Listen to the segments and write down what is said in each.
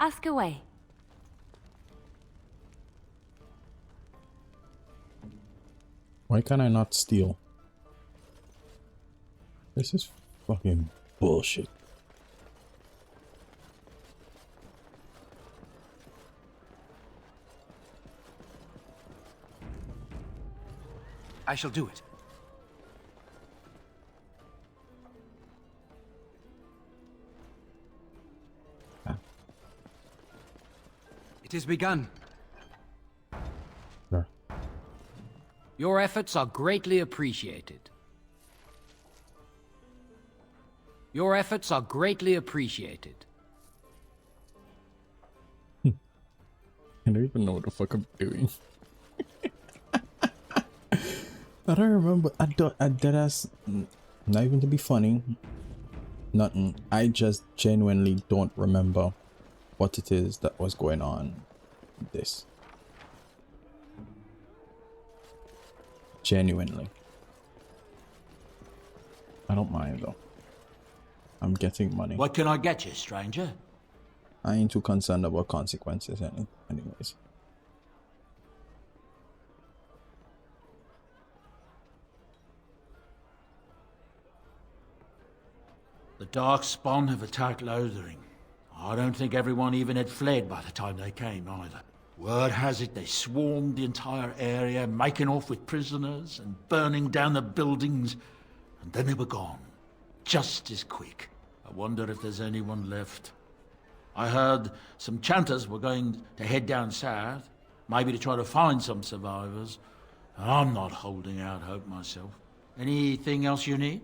Ask away. Why can I not steal? This is fucking bullshit. I shall do it. It is begun. Sure. Your efforts are greatly appreciated. Your efforts are greatly appreciated. I don't even know what the fuck I'm doing. I don't remember. I did us. Not even to be funny. Nothing. I just genuinely don't remember what it is that was going on. This. Genuinely. I don't mind though. I'm getting money. What can I get you, stranger? I ain't too concerned about consequences anyways. The Darkspawn have attacked Lothering. I don't think everyone even had fled by the time they came either. Word has it they swarmed the entire area, making off with prisoners and burning down the buildings, and then they were gone. Just as quick. I wonder if there's anyone left. I heard some chanters were going to head down south, maybe to try to find some survivors. I'm not holding out hope myself. Anything else you need?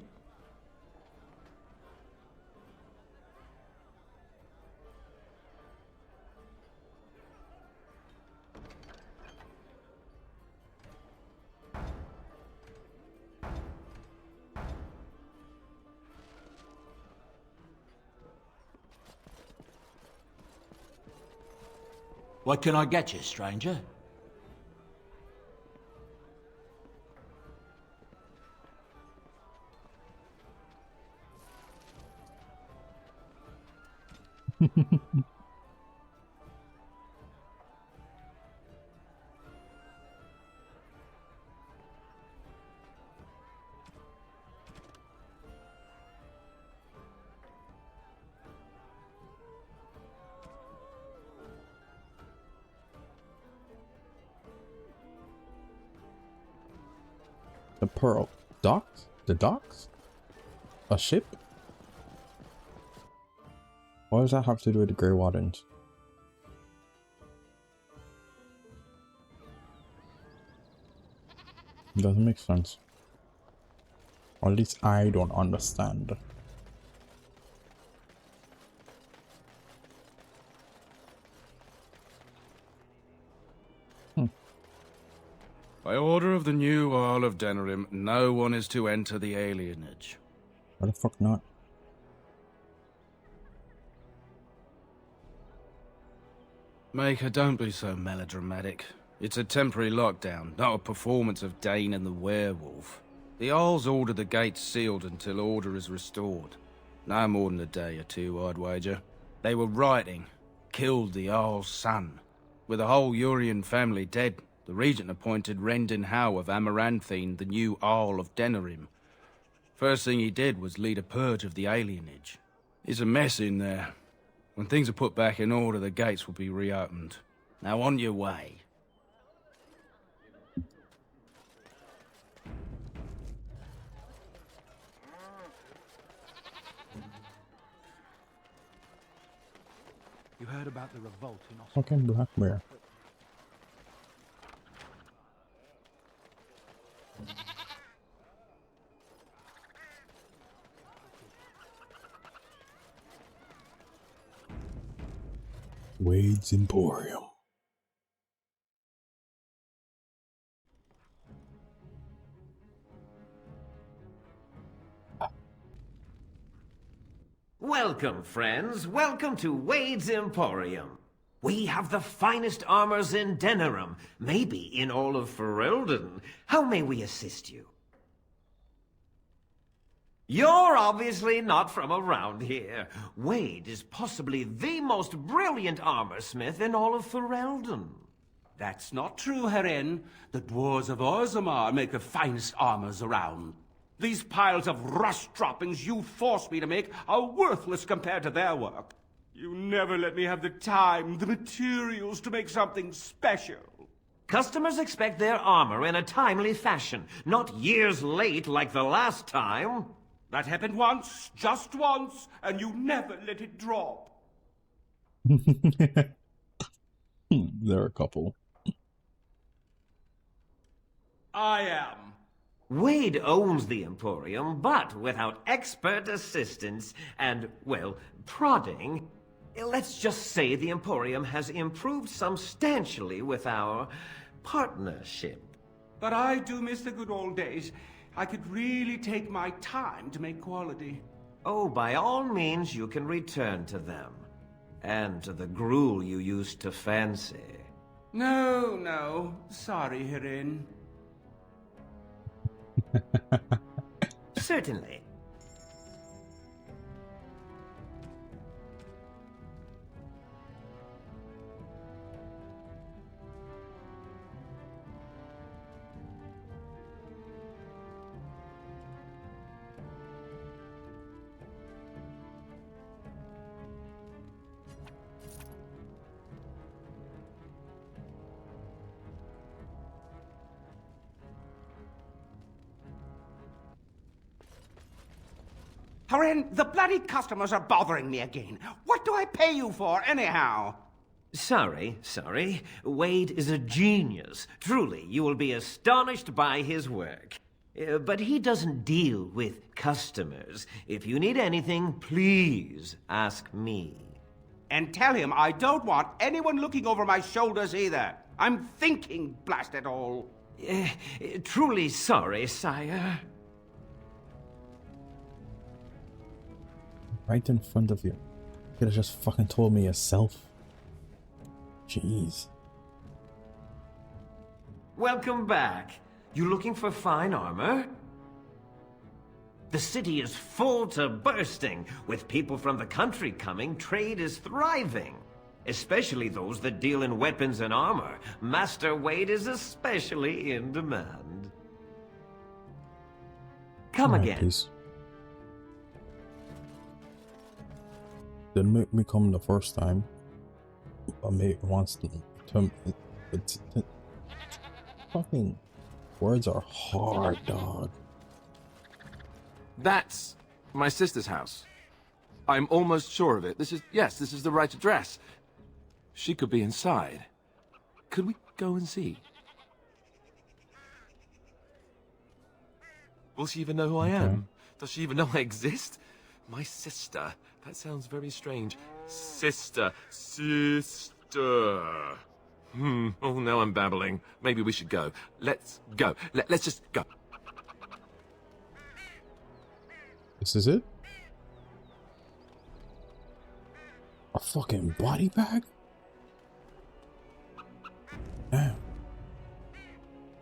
What can I get you, stranger? The Pearl. Docks? The docks? A ship? What does that have to do with the Grey Wardens? It doesn't make sense. Or at least I don't understand. By order of the new Earl of Denerim, no one is to enter the alienage. Why the fuck not? Maker, don't be so melodramatic. It's a temporary lockdown, not a performance of Dane and the Werewolf. The Earls ordered the gates sealed until order is restored. No more than a day or two, I'd wager. They were rioting, killed the Earl's son. With the whole Urian family dead, the regent appointed Rendin Howe of Amaranthine the new Earl of Denerim. First thing he did was lead a purge of the alienage. It's a mess in there. When things are put back in order, the gates will be reopened. Now on your way. You heard about the revolt in Oslo? Fucking Blackbear. Wade's Emporium. Welcome, friends. Welcome to Wade's Emporium. We have the finest armors in Denerim, maybe in all of Ferelden. How may we assist you? You're obviously not from around here. Wade is possibly the most brilliant armorsmith in all of Ferelden. That's not true, Herin. The dwarves of Orzammar make the finest armors around. These piles of rust droppings you force me to make are worthless compared to their work. You never let me have the time, the materials to make something special. Customers expect their armor in a timely fashion, not years late like the last time. That happened once, just once, and you never let it drop. There are a couple. I am. Wade owns the Emporium, but without expert assistance and, well, prodding, let's just say the Emporium has improved substantially with our partnership. But I do miss the good old days. I could really take my time to make quality. Oh, by all means, you can return to them. And to the gruel you used to fancy. No. Sorry, Herin. Certainly. Herin, the bloody customers are bothering me again. What do I pay you for, anyhow? Sorry. Wade is a genius. Truly, you will be astonished by his work. But he doesn't deal with customers. If you need anything, please ask me. And tell him I don't want anyone looking over my shoulders either. I'm thinking, blast it all. Truly sorry, sire. Right in front of you. You could have just fucking told me yourself. Jeez. Welcome back. You looking for fine armor? The city is full to bursting. With people from the country coming, trade is thriving. Especially those that deal in weapons and armor. Master Wade is especially in demand. Come Alright, again. please. Didn't make me come the first time. But maybe once to it's fucking words are hard, dog. That's my sister's house. I'm almost sure of it. This is the right address. She could be inside. Could we go and see? Will she even know who I am? Does she even know I exist? My sister. That sounds very strange. Sister. Oh, now I'm babbling. Maybe we should go. Let's go. Let's just go. This is it? A fucking body bag? Damn.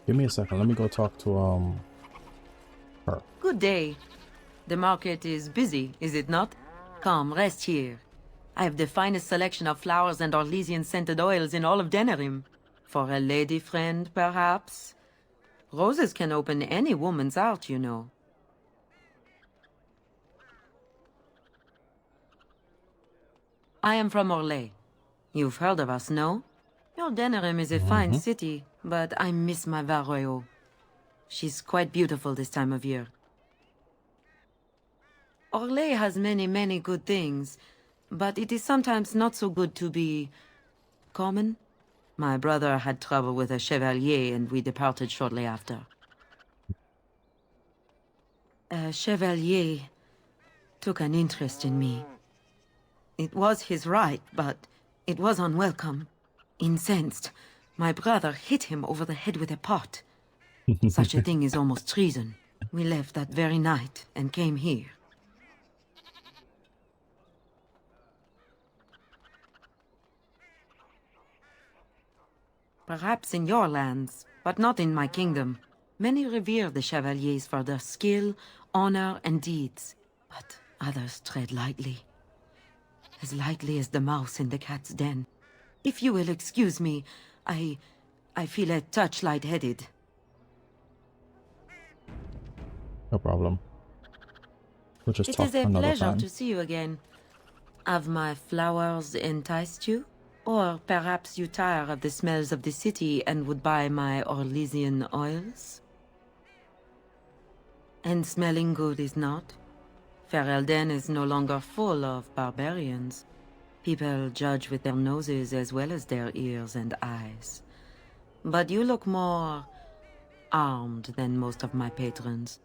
Give me a second. Let me go talk to her. Good day. The market is busy, is it not? Come, rest here. I have the finest selection of flowers and Orlesian scented oils in all of Denerim. For a lady friend, perhaps? Roses can open any woman's heart, you know. I am from Orlais. You've heard of us, no? Your Denerim is a fine city, but I miss my VRoid. She's quite beautiful this time of year. Orlais has many good things, but it is sometimes not so good to be common. My brother had trouble with a chevalier and we departed shortly after. A chevalier took an interest in me. It was his right, but it was unwelcome. Incensed, my brother hit him over the head with a pot. Such a thing is almost treason. We left that very night and came here. Perhaps in your lands, but not in my kingdom. Many revere the Chevaliers for their skill, honor, and deeds, but others tread lightly. As lightly as the mouse in the cat's den. If you will excuse me, I feel a touch lightheaded. No problem. We'll just It talk is a another pleasure time. to see you again. Have my flowers enticed you? Or perhaps you tire of the smells of the city and would buy my Orlesian oils? And smelling good is not? Ferelden is no longer full of barbarians. People judge with their noses as well as their ears and eyes. But you look more armed than most of my patrons.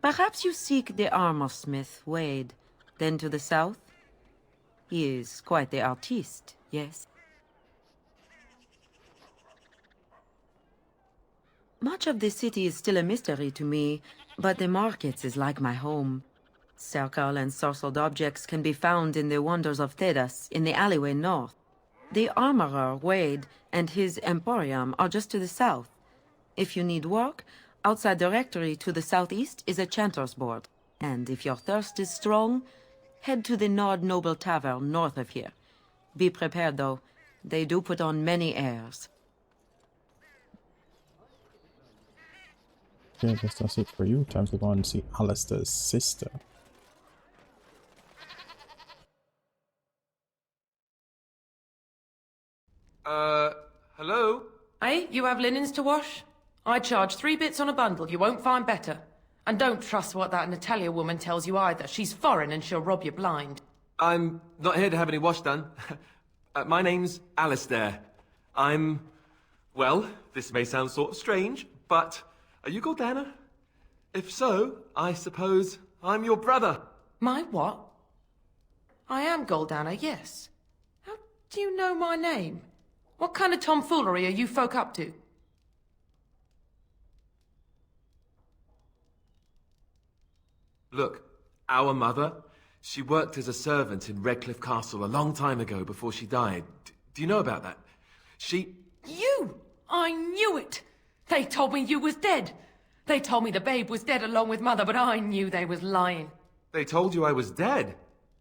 Perhaps you seek the armorsmith, Wade. Then to the south? He is quite the artiste, yes? Much of the city is still a mystery to me, but the markets is like my home. Circle and sorcelled objects can be found in the wonders of Thedas, in the alleyway north. The armorer, Wade, and his emporium are just to the south. If you need work, outside the rectory to the southeast is a chanter's board. And if your thirst is strong, head to the Nord Noble Tavern north of here. Be prepared, though. They do put on many airs. Okay, I guess that's it for you. Time to go and see Alistair's sister. Hello? Hey, you have linens to wash? I charge 3 bits on a bundle, you won't find better. And don't trust what that Natalia woman tells you either. She's foreign and she'll rob you blind. I'm not here to have any wash done. My name's Alistair. Well, this may sound sort of strange, but are you Gordana? If so, I suppose I'm your brother. My what? I am Goldana, yes. How do you know my name? What kind of tomfoolery are you folk up to? Look, our mother, she worked as a servant in Redcliffe Castle a long time ago before she died. Do you know about that? You! I knew it! They told me you was dead. They told me the babe was dead along with mother, but I knew they was lying. They told you I was dead?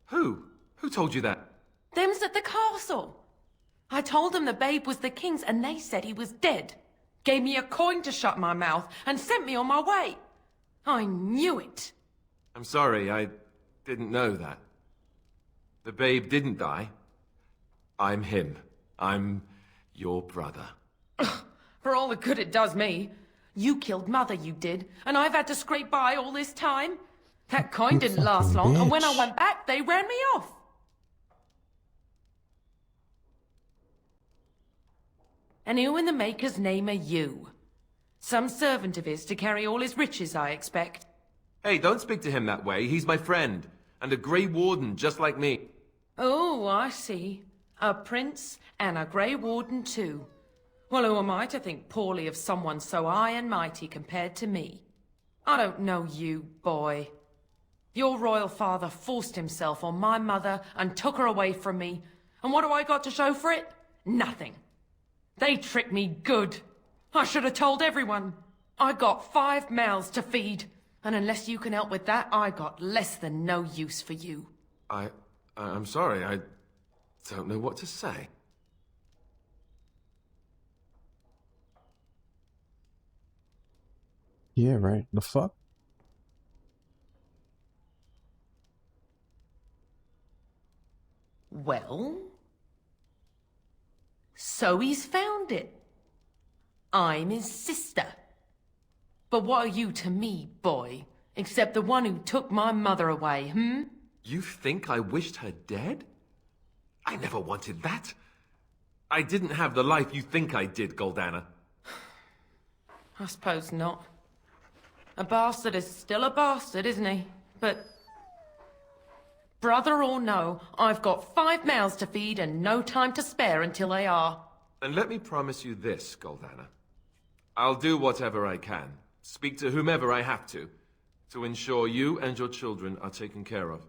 Who? Who told you that? Them's at the castle. I told them the babe was the king's and they said he was dead. Gave me a coin to shut my mouth and sent me on my way. I knew it. I'm sorry, I didn't know that. The babe didn't die. I'm him. I'm your brother. For all the good it does me. You killed mother, you did, and I've had to scrape by all this time. That coin didn't last long, and when I bitch. went back, they ran me off. And who in the maker's name are you? Some servant of his to carry all his riches, I expect. Hey, don't speak to him that way. He's my friend, and a Grey Warden just like me. Oh, I see. A prince and a Grey Warden too. Well, who am I to think poorly of someone so high and mighty compared to me? I don't know you, boy. Your royal father forced himself on my mother and took her away from me. And what do I got to show for it? Nothing. They tricked me good. I should have told everyone. I got 5 mouths to feed. And unless you can help with that, I got less than no use for you. I'm sorry, I don't know what to say. Yeah, right. The fuck? Well? So he's found it. I'm his sister. But what are you to me, boy? Except the one who took my mother away, hmm? You think I wished her dead? I never wanted that. I didn't have the life you think I did, Goldana. I suppose not. A bastard is still a bastard, isn't he? But... brother or no, I've got 5 mouths to feed and no time to spare until they are. And let me promise you this, Goldana. I'll do whatever I can, speak to whomever I have to ensure you and your children are taken care of.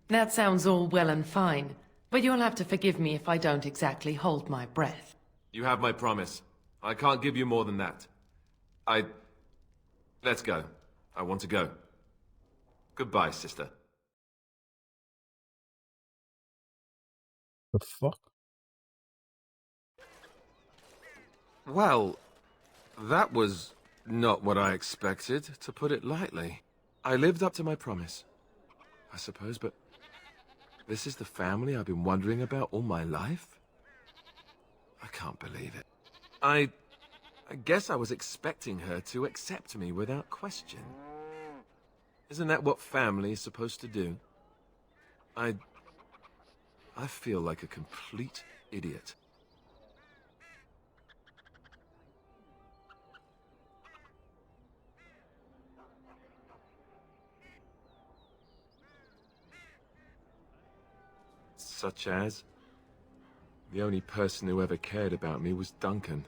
That sounds all well and fine. But you'll have to forgive me if I don't exactly hold my breath. You have my promise. I can't give you more than that. Let's go. I want to go. Goodbye, sister. The fuck? Well, that was not what I expected, to put it lightly. I lived up to my promise, I suppose, but this is the family I've been wondering about all my life? I can't believe it. I guess I was expecting her to accept me without question. Isn't that what family is supposed to do? I feel like a complete idiot. Such as? The only person who ever cared about me was Duncan,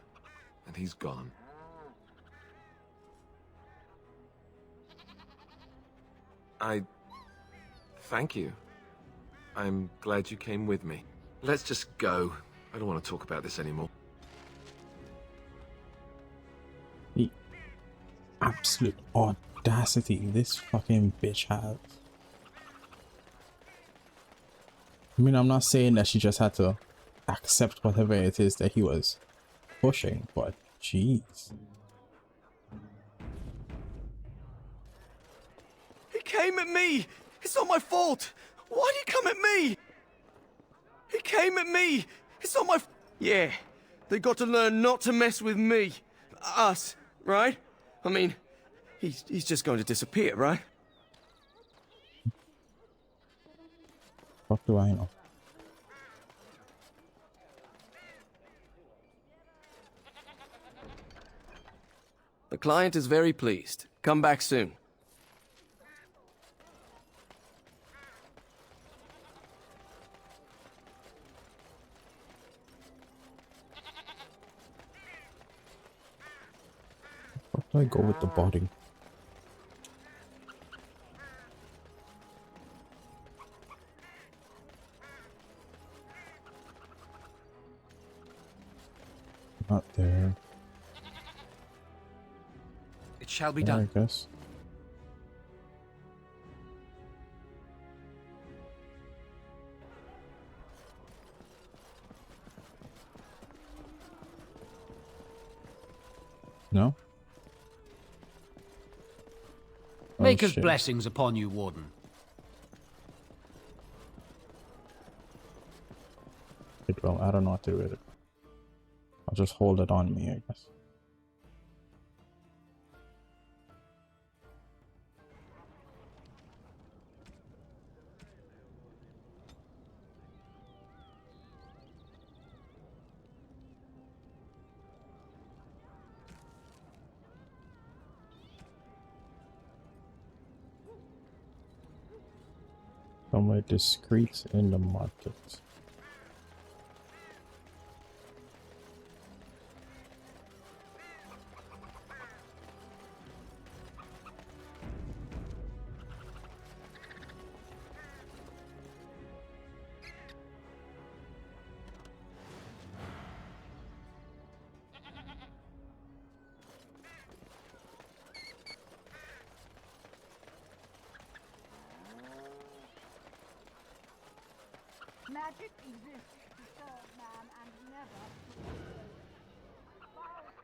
and he's gone. Thank you. I'm glad you came with me. Let's just go. I don't want to talk about this anymore. The absolute audacity this fucking bitch has. I mean, I'm not saying that she just had to accept whatever it is that he was pushing, but jeez. He came at me! It's not my fault! Why'd he come at me? He came at me! It's not my Yeah, they got to learn not to mess with me. Us, right? I mean, he's just going to disappear, right? What do I know? The client is very pleased. Come back soon. What do I go with the body? Not there. It shall be There, done. I guess. No? Oh, Maker's shit. blessings upon you, Warden. Well, I don't know what to do with it. I'll just hold it on me, I guess. Somewhere discreet in the market. Magic exists to serve man and never to destroy him. Foul and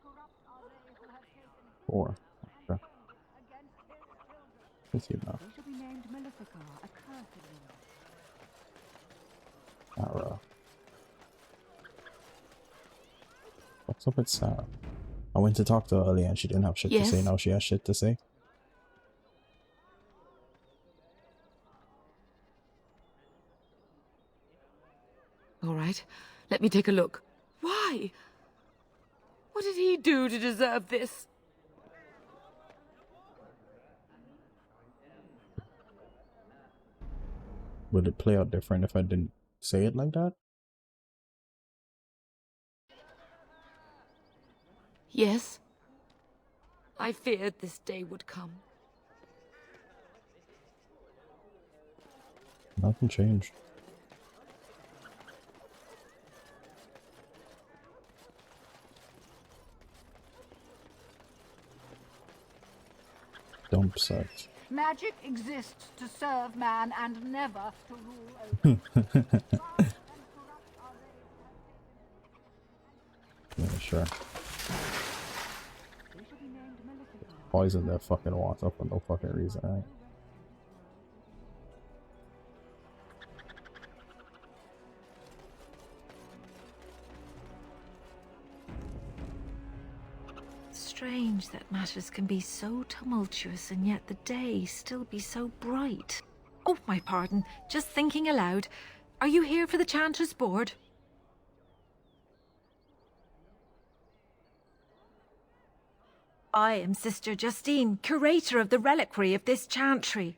corrupt are they who have taken Four. Okay. against his children. Let's see now. They shall be named Malefica, accursed one. Sarah. What's up with Sarah? I went to talk to her earlier and she didn't have shit to say. Yes? Now she has shit to say. All right, let me take a look. Why? What did he do to deserve this? Would it play out different if I didn't say it like that? Yes. I feared this day would come. Nothing changed. Dump site. Magic exists to serve man and never to rule over. Yeah, sure. Poison their fucking water for no fucking reason, right? Strange that matters can be so tumultuous and yet the day still be so bright. Oh, my pardon. Just thinking aloud. Are you here for the Chanter's Board? I am Sister Justine, curator of the reliquary of this chantry.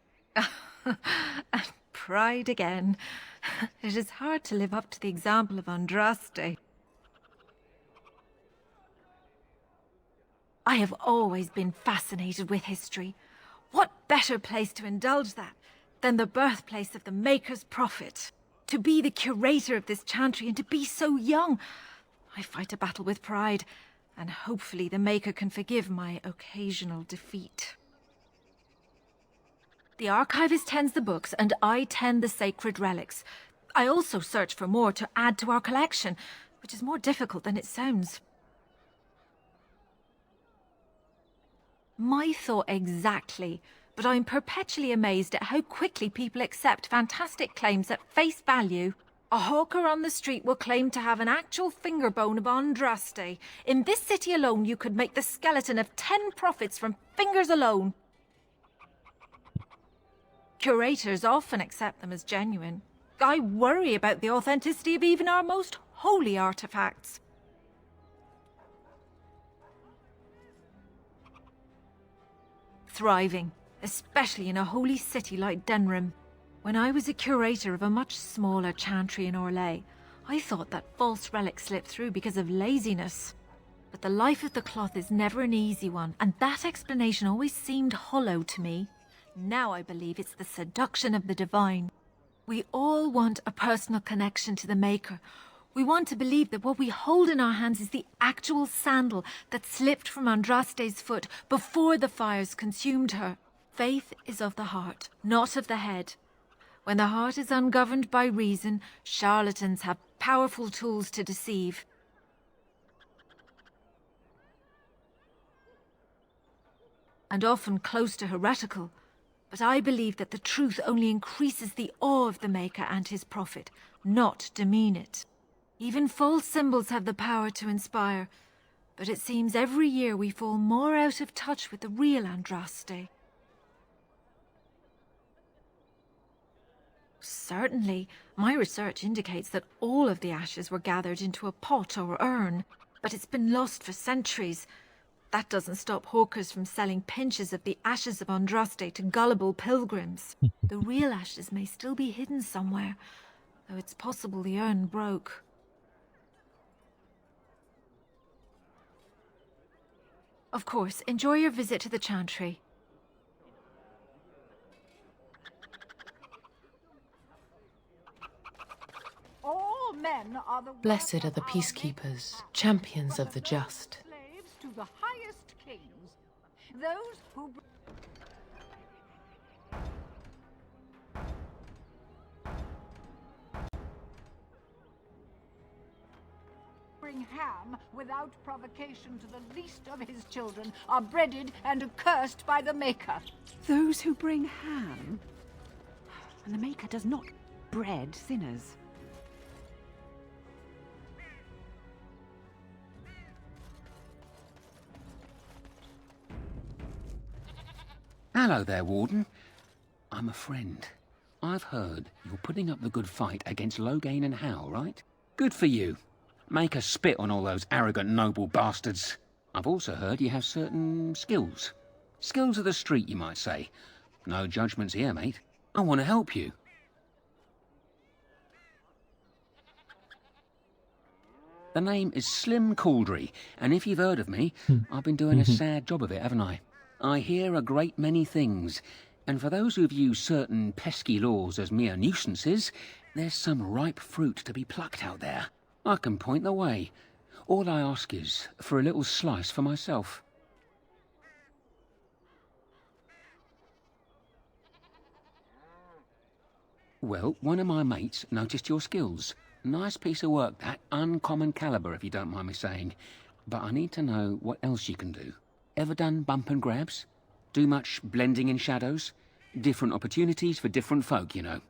And pride again. It is hard to live up to the example of Andraste. I have always been fascinated with history. What better place to indulge that than the birthplace of the Maker's prophet? To be the curator of this chantry and to be so young. I fight a battle with pride, and hopefully the Maker can forgive my occasional defeat. The archivist tends the books, and I tend the sacred relics. I also search for more to add to our collection, which is more difficult than it sounds. My thought exactly, but I'm perpetually amazed at how quickly people accept fantastic claims at face value. A hawker on the street will claim to have an actual finger bone of Andraste. In this city alone, you could make the skeleton of 10 prophets from fingers alone. Curators often accept them as genuine. I worry about the authenticity of even our most holy artifacts. Thriving, especially in a holy city like Denrim. When I was a curator of a much smaller chantry in Orlais, I thought that false relics slipped through because of laziness. But the life of the cloth is never an easy one, and that explanation always seemed hollow to me. Now I believe it's the seduction of the divine. We all want a personal connection to the Maker. We want to believe that what we hold in our hands is the actual sandal that slipped from Andraste's foot before the fires consumed her. Faith is of the heart, not of the head. When the heart is ungoverned by reason, charlatans have powerful tools to deceive. And often close to heretical. But I believe that the truth only increases the awe of the Maker and his prophet, not demean it. Even false symbols have the power to inspire, but it seems every year we fall more out of touch with the real Andraste. Certainly, my research indicates that all of the ashes were gathered into a pot or urn, but it's been lost for centuries. That doesn't stop hawkers from selling pinches of the ashes of Andraste to gullible pilgrims. The real ashes may still be hidden somewhere, though it's possible the urn broke. Of course, enjoy your visit to the chantry. All men are the Blessed are the peacekeepers, champions of the just. slaves to the highest kings. Those who bring ham without provocation to the least of his children are breaded and accursed by the Maker. Those who bring ham? And the Maker does not bread sinners. Hello there, Warden. I'm a friend. I've heard you're putting up the good fight against Loghain and Howe, right? Good for you. Make a spit on all those arrogant noble bastards. I've also heard you have certain skills. Skills of the street, you might say. No judgments here, mate. I want to help you. The name is Slim Cauldry, and if you've heard of me, I've been doing a sad job of it, haven't I? I hear a great many things. And for those who view certain pesky laws as mere nuisances, there's some ripe fruit to be plucked out there. I can point the way. All I ask is for a little slice for myself. Well, one of my mates noticed your skills. Nice piece of work, that. Uncommon caliber, if you don't mind me saying. But I need to know what else you can do. Ever done bump and grabs? Do much blending in shadows? Different opportunities for different folk, you know.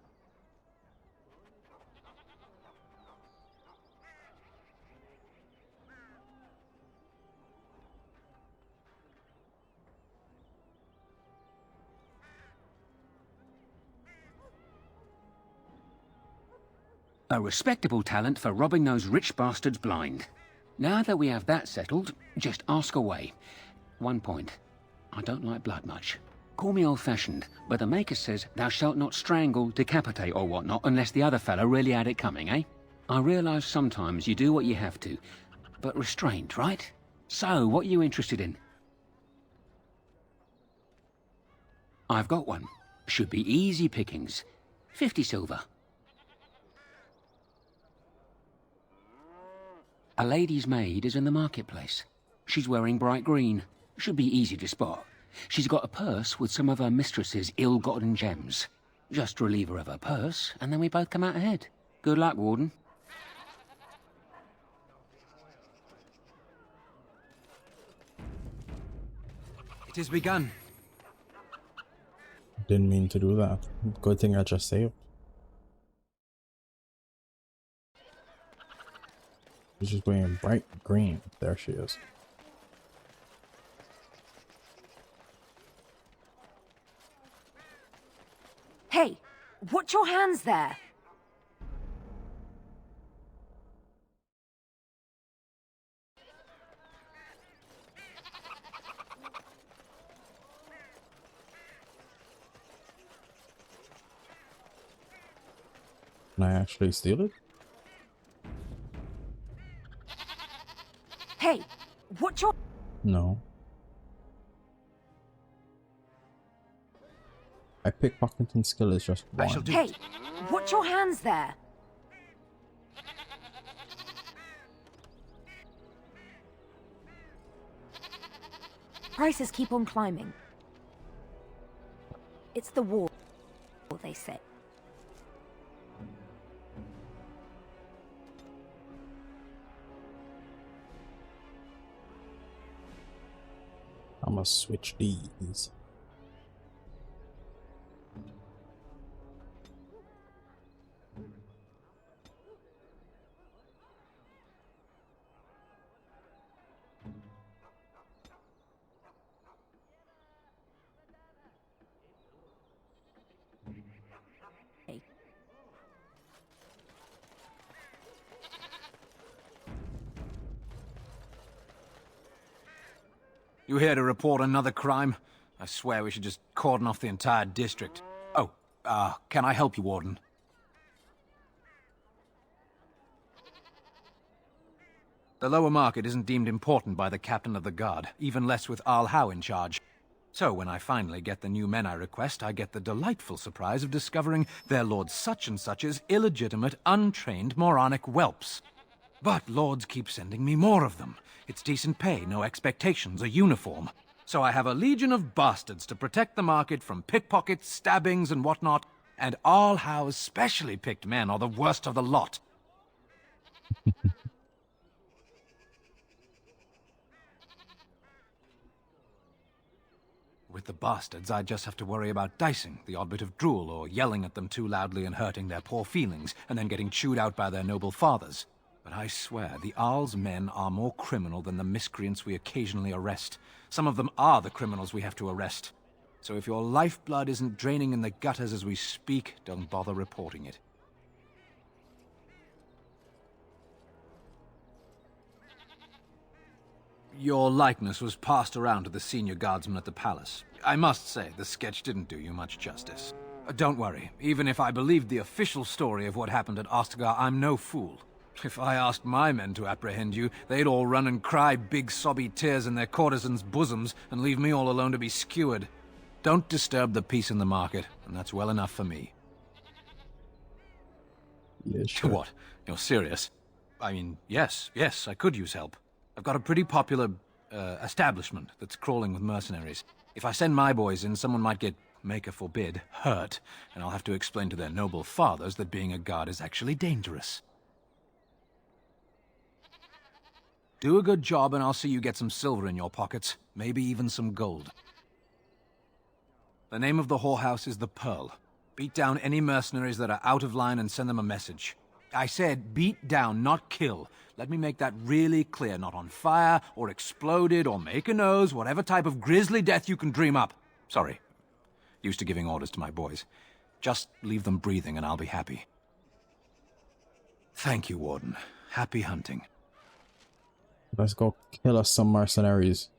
A respectable talent for robbing those rich bastards blind. Now that we have that settled, just ask away. One point. I don't like blood much. Call me old-fashioned, but the Maker says thou shalt not strangle, decapitate or whatnot unless the other fellow really had it coming, eh? I realise sometimes you do what you have to, but restrained, right? So, what are you interested in? I've got one. Should be easy pickings. 50 silver. A lady's maid is in the marketplace. She's wearing bright green. Should be easy to spot. She's got a purse with some of her mistress's ill-gotten gems. Just relieve her of her purse, and then we both come out ahead. Good luck, Warden. It is begun. Didn't mean to do that. Good thing I just saved. She's just wearing bright green. There she is. Hey, watch your hands there. Can I actually steal it? Hey, watch your... No. My pickpocketing skill is just one. Hey, watch your hands there. Prices keep on climbing. It's the war, they say. I must switch these. You here to report another crime? I swear we should just cordon off the entire district. Oh, can I help you, Warden? The lower market isn't deemed important by the captain of the guard, even less with Al Howe in charge. So when I finally get the new men I request, I get the delightful surprise of discovering their Lord Such-and-Such's illegitimate, untrained, moronic whelps. But lords keep sending me more of them. It's decent pay, no expectations, a uniform. So I have a legion of bastards to protect the market from pickpockets, stabbings, and whatnot, and Al Howe's specially picked men are the worst of the lot. With the bastards, I just have to worry about dicing, the odd bit of drool, or yelling at them too loudly and hurting their poor feelings, and then getting chewed out by their noble fathers. But I swear, the Arl's men are more criminal than the miscreants we occasionally arrest. Some of them are the criminals we have to arrest. So if your lifeblood isn't draining in the gutters as we speak, don't bother reporting it. Your likeness was passed around to the senior guardsman at the palace. I must say, the sketch didn't do you much justice. Don't worry, even if I believed the official story of what happened at Ostagar, I'm no fool. If I asked my men to apprehend you, they'd all run and cry big sobby tears in their courtesans' bosoms and leave me all alone to be skewered. Don't disturb the peace in the market, and that's well enough for me. Yeah, sure. What? You're serious? I mean, yes, I could use help. I've got a pretty popular establishment that's crawling with mercenaries. If I send my boys in, someone might get, Maker forbid, hurt, and I'll have to explain to their noble fathers that being a guard is actually dangerous. Do a good job and I'll see you get some silver in your pockets, maybe even some gold. The name of the whorehouse is the Pearl. Beat down any mercenaries that are out of line and send them a message. I said beat down, not kill. Let me make that really clear. Not on fire, or exploded, or make a nose, whatever type of grisly death you can dream up. Sorry. Used to giving orders to my boys. Just leave them breathing and I'll be happy. Thank you, Warden. Happy hunting. Let's go kill us some mercenaries.